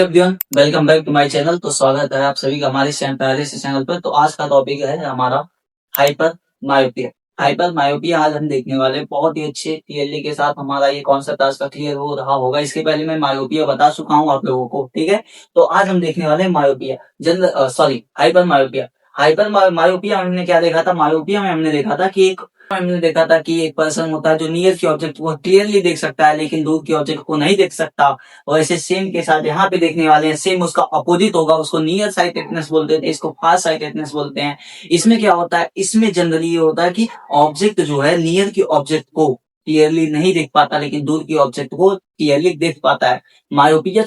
Everyone, welcome back to my channel. तो स्वागत है आप सभी का हमारे पहले से चैनल पर। तो आज का टॉपिक है हमारा हाइपर मायोपिया। हाइपर मायोपिया आज हम देखने वाले हैं। बहुत ही अच्छे क्लियरली के साथ हमारा ये कॉन्सेप्ट आज का क्लियर हो रहा होगा। इसके पहले मैं मायोपिया बता चुका हूँ आप लोगों को, ठीक है। तो आज हम देखने वाले हैं myopia, general sorry hyper myopia. Myopia हमने क्या देखा था? मायोपिया में हमने देखा था कि एक पर्सन होता है जो नियर के ऑब्जेक्ट को क्लियरली देख सकता है लेकिन दूर के ऑब्जेक्ट को नहीं देख सकता। और ऐसे सेम के साथ यहाँ पे देखने वाले हैं, सेम उसका अपोजिट होगा। उसको नियर साइटेडनेस बोलते हैं, इसको फार साइटेडनेस बोलते हैं। इसमें क्या होता है? इसमें जनरली ये होता है कि ऑब्जेक्ट जो है नियर के ऑब्जेक्ट को क्लियरली नहीं देख पाता लेकिन दूर के ऑब्जेक्ट को क्लियरली देख पाता है। मायोपिया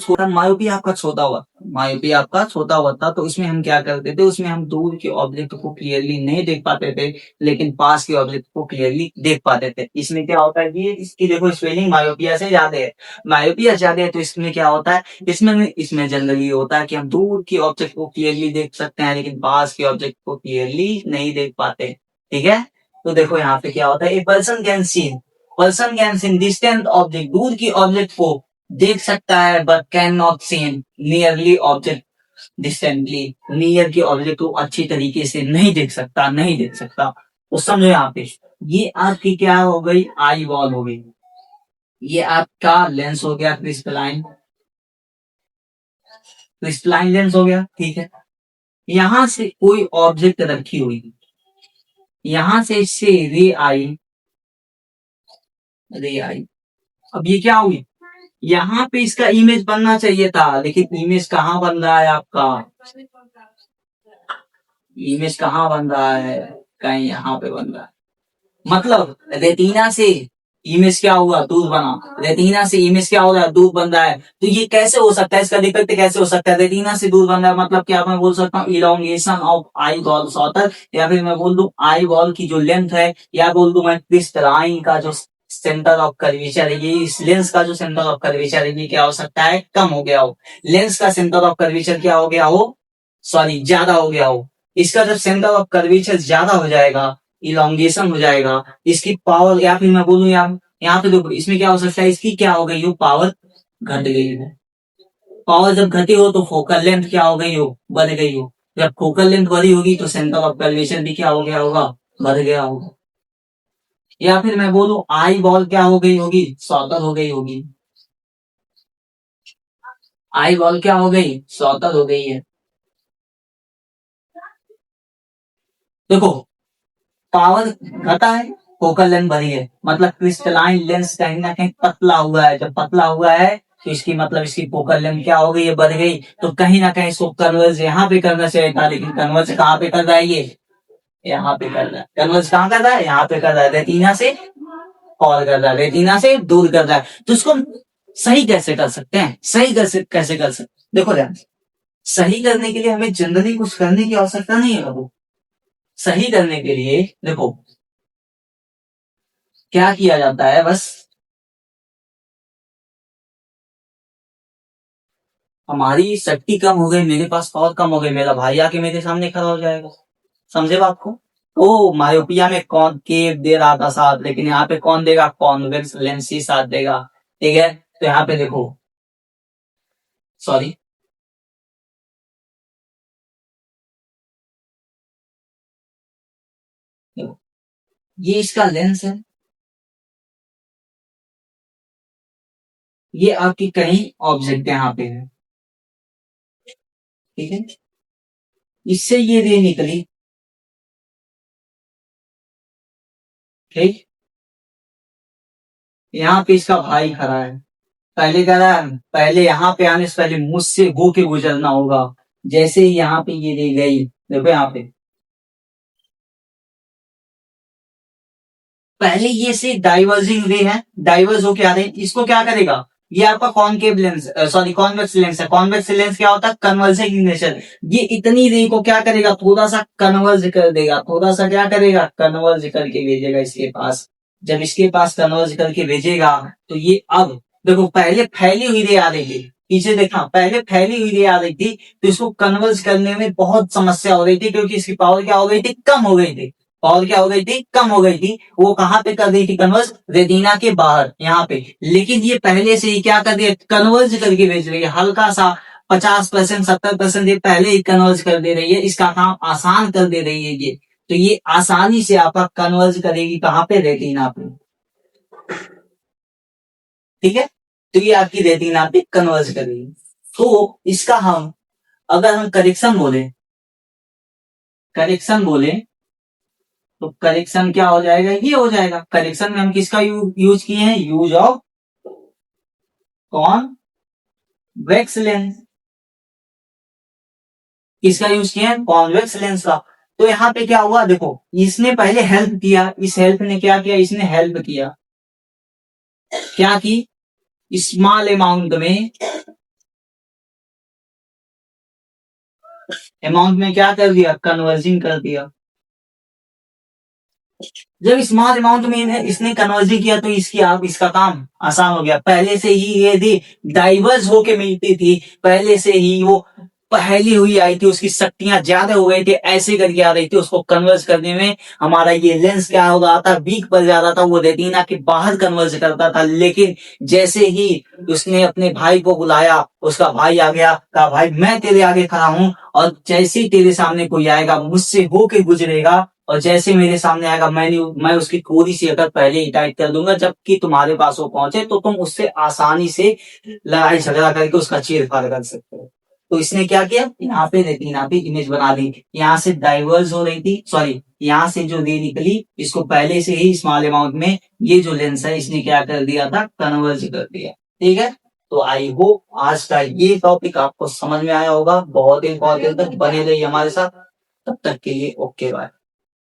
आपका छोटा हुआ था। तो इसमें हम क्या करते थे? उसमें हम दूर के ऑब्जेक्ट को क्लियरली नहीं देख पाते थे लेकिन पास के ऑब्जेक्ट को क्लियरली देख पाते थे। इसमें क्या होता है कि इसकी देखो स्पेलिंग मायोपिया से ज्यादा है। मायोपिया ज्यादा है तो इसमें क्या होता है? इसमें जनरली होता है कि हम दूर के ऑब्जेक्ट को क्लियरली देख सकते हैं लेकिन पास के ऑब्जेक्ट को क्लियरली नहीं देख पाते, ठीक है। तो देखो यहाँ पे क्या होता है, a person can seen distant object, दूर की ऑब्जेक्ट को देख सकता है but can not seen nearly object distantly. Near के ऑब्जेक्ट को अच्छी तरीके से नहीं देख सकता। तो समझो यहाँ पे ये आपकी क्या हो गई? आई बॉल हो गई। ये आपका लेंस हो गया क्रिस्टलाइन लेंस हो गया, ठीक है। यहां से कोई ऑब्जेक्ट रखी हुई, यहां से इससे रे आई। अब ये क्या हुई? यहाँ पे इसका इमेज बनना चाहिए था लेकिन इमेज कहाँ बन रहा है आपका? इमेज कहाँ बन रहा है? कहीं यहाँ पे बन रहा है। मतलब रेटिना से इमेज क्या हुआ? दूर बना। रेटिना से इमेज क्या हो रहा है? दूर बन रहा है। तो ये कैसे हो सकता है? इसका डिफेक्ट कैसे हो सकता है? रेटिना से दूर बन रहा है मतलब क्या मैं बोल सकता हूँ? Elongation of eye ball shorter, या फिर मैं बोल दूं आई बॉल की जो लेंथ है, या बोल दूं मैं क्रिस्टलाइन का जो सेंटर ऑफ कर्वेचर है, ये इस लेंस का जो सेंटर ऑफ कर्वेचर है ये क्या हो सकता है? कम हो गया हो। लेंस का सेंटर ऑफ कर्वेचर क्या हो गया हो? सॉरी, ज्यादा हो गया हो। इसका जब सेंटर ऑफ कर्वेचर ज्यादा हो जाएगा, इलोंगेशन हो जाएगा, इसकी पावर, या फिर मैं बोलूं यहाँ पे देखो इसमें क्या हो सकता है? इसकी क्या हो गई हो? पावर घट गई हो। पावर जब घटी हो तो फोकल लेंथ क्या हो गई हो? बढ़ गई हो। जब फोकल लेंथ बढ़ी होगी तो सेंटर ऑफ कर्वेचर भी क्या हो गया होगा? बढ़ गया होगा। या फिर मैं बोलूं आई बॉल क्या हो गई होगी? सौतर हो गई होगी। आई बॉल क्या हो गई? सौतर हो गई है। देखो पावर घटा है, फोकल लेंथ बढ़ी है, मतलब क्रिस्टलाइन लेंस कहीं ना कहीं पतला हुआ है। जब पतला हुआ है तो इसकी मतलब इसकी फोकल लेंथ क्या हो गई है? बढ़ गई। तो कहीं ना कहीं इसको कन्वर्ज यहाँ पे करना चाहिए था लेकिन कन्वर्ज कहाँ पे कर रहा है? ये यहाँ पे कर रहा है। कन्वर्ज कहाँ कर रहा है? यहाँ पे कर रहा है। रेटिना से और कर रहा है, रेटिना से दूर कर रहा है। तो इसको सही कैसे कर सकते हैं? कैसे कर सकते? देखो ध्यान से, सही करने के लिए हमें जनरली कुछ करने की आवश्यकता नहीं है बाबू। सही करने के लिए देखो क्या किया जाता है, बस हमारी शक्ति कम हो गई, मेरे पास पावर कम हो गई, मेरा भाई आके मेरे सामने खड़ा हो जाएगा। समझे बात को? तो मायोपिया में कौन केव दे रहा था साथ, लेकिन यहाँ पे कौन देगा? कॉन्वेक्स लेंस ही साथ देगा, ठीक है। तो यहाँ पे देखो, सॉरी, ये इसका लेंस है, ये आपकी कहीं ऑब्जेक्ट यहाँ पे है, ठीक है। इससे ये रे निकली, ठीक। यहाँ पे इसका भाई खड़ा है। पहले कह रहा है पहले यहाँ पे आने से पहले मुझसे होके गुजरना होगा। जैसे ही यहाँ पे ये रे गई, देखो यहाँ पे पहले ये से डाइवर्जिंग रे है, डाइवर्स होके आ रहे हैं। इसको क्या करेगा? ये आपका concave lens, sorry convex lens है। कॉन्वेक्स लेंस क्या होता है? Converging in nature. ये इतनी रे को क्या करेगा? थोड़ा सा कन्वर्ज कर देगा, थोड़ा सा क्या करेगा? कन्वर्ज करके भेजेगा इसके पास। जब इसके पास कन्वर्ज करके भेजेगा तो ये अब देखो पहले फैली हुई रे आ रही थी, पीछे देखना, पहले फैली हुई रे आ रही थी तो इसको कन्वर्ज करने में बहुत समस्या हो रही थी क्योंकि इसकी पावर क्या हो गई थी? कम हो गई थी। पावर क्या हो गई थी? कम हो गई थी। वो कहाँ पे कर रही थी कन्वर्ज? रेटिना के बाहर यहाँ पे। लेकिन ये पहले से ही क्या कर दिया? कन्वर्ज करके भेज रही है। हल्का सा 50%, 70% ये पहले ही कन्वर्ज कर दे रही है, इसका काम आसान कर दे रही है ये। तो ये आसानी से आपका कन्वर्ज करेगी कहाँ पे, रेटिना पे। ठीक है, तो ये आपकी रेटिना पे कन्वर्ज करेगी। तो इसका हम अगर हम करेक्शन बोले तो करेक्शन क्या हो जाएगा, ये हो जाएगा। करेक्शन में हम किसका यूज किए हैं, यूज ऑफ कॉन्वेक्स लेंस। किसका यूज किया है, कॉन्वेक्स लेंस का। तो यहाँ पे क्या हुआ, देखो इसने पहले हेल्प किया, इस हेल्प ने क्या किया, इसने हेल्प किया, क्या की, स्मॉल अमाउंट में क्या कर दिया, कन्वर्जिंग कर दिया। जब स्मॉल अमाउंट में इसने कन्वर्जिंग किया तो इसका काम आसान हो गया। पहले से ही ये थी डाइवर्स होके मिलती थी, पहले से ही वो पहली हुई आई थी, उसकी शक्तियां ज्यादा हो गई थी, ऐसे करके आ रही थी, उसको कन्वर्ज करने में हमारा ये लेंस क्या हो रहा था, वीक पड़ जाता था, वो रेटिना के बाहर कन्वर्ज करता था। लेकिन जैसे ही उसने अपने भाई को बुलाया, उसका भाई आ गया, कहा भाई मैं तेरे आगे खड़ा हूं, और जैसे ही तेरे सामने कोई आएगा, मुझसे होके गुजरेगा, और जैसे मेरे सामने आएगा, मैं उसकी थोड़ी सी अगर पहले ही टाइट कर दूंगा, जबकि तुम्हारे पास वो पहुंचे, तो तुम उससे आसानी से लड़ाई झगड़ा करके उसका चीर फाड़ कर सकते हो। तो इसने क्या किया, यहाँ पे रेटिना पे इमेज बना दी, यहाँ से डाइवर्स हो रही थी, सॉरी यहाँ से जो रे निकली, इसको पहले से ही स्मॉल अमाउंट में ये जो लेंस है इसने क्या कर दिया था, कन्वर्ज कर दिया। ठीक है, तो आई होप आज का ये टॉपिक आपको समझ में आया होगा। बहुत इंपॉर्टेंट, बने रहिए हमारे साथ, तब तक के लिए ओके बाय।